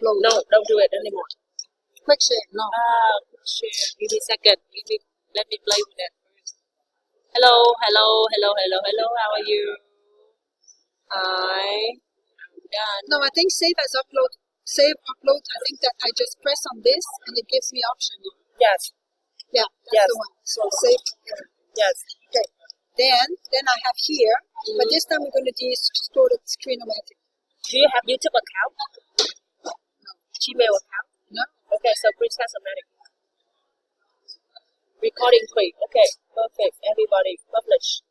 upload. No, don't do it anymore. Quick share. No. Share. Give me a second. Let me play with that first. Hello. How are you? Hi. I'm done. No, I think save as upload. Save upload. I think that I just press on this and it gives me option. Yes. Yeah, that's Yes. the one. So save. Yes. Okay. Then I have here, but this time we're going to store the Screenomatic. Do you have YouTube account? Gmail account? No. Okay, so Princess-O-Matic. Recording 3. Okay, perfect. Everybody, publish.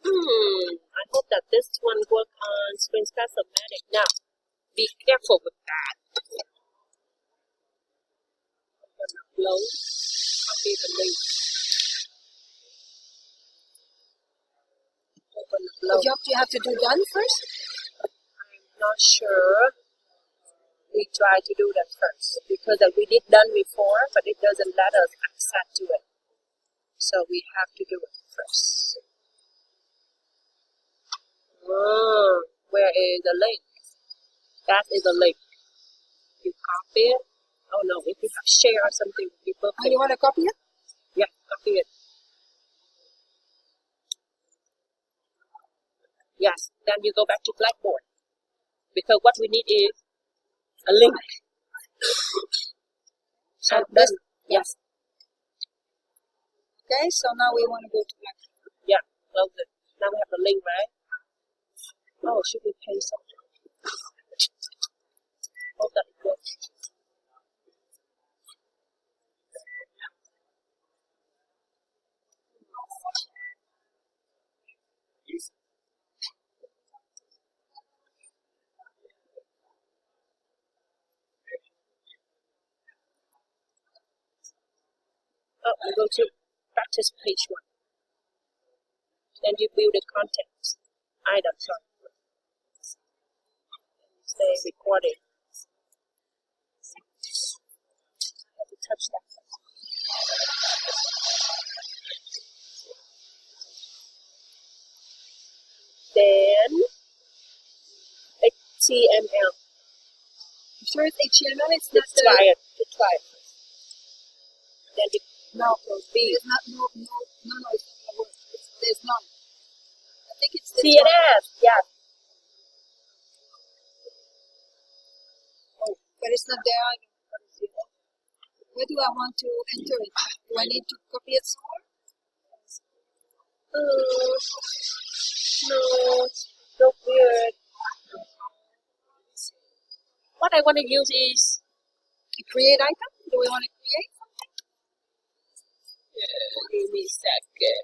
I hope that this one works on Princess-O-Matic. Now, be careful with that. I'm gonna upload. Copy the link. Open upload. What job do you have to do done first? I'm not sure. We try to do that first because we did done before, but it doesn't let us access to it. So we have to do it first. Where is the link? That is the link. You copy it. Oh no, if you have share or something, it would be perfect. Oh, you want to copy it? Yeah, copy it. Yes, then you go back to Blackboard. Because what we need is a link. So this, yes. Okay, so now we want to go to Blackboard. Yeah, close it. Now we have the link, right? Oh, should we pay something? Hope that it works. Oh, we go to practice page 1. Then you build the context. Item, sorry. Say recording. I have to touch that. Then HTML. You sure it's HTML? It's not Try it. Try it. Then you No, B. there's not, no, it's not going to work. There's none. I think it's this one. CSS. Yeah. Oh, but it's not there either. Where do I want to enter it? Do I need to copy it somewhere? No, so weird. What I want to use is A create item? Do we want to create something? give me a second.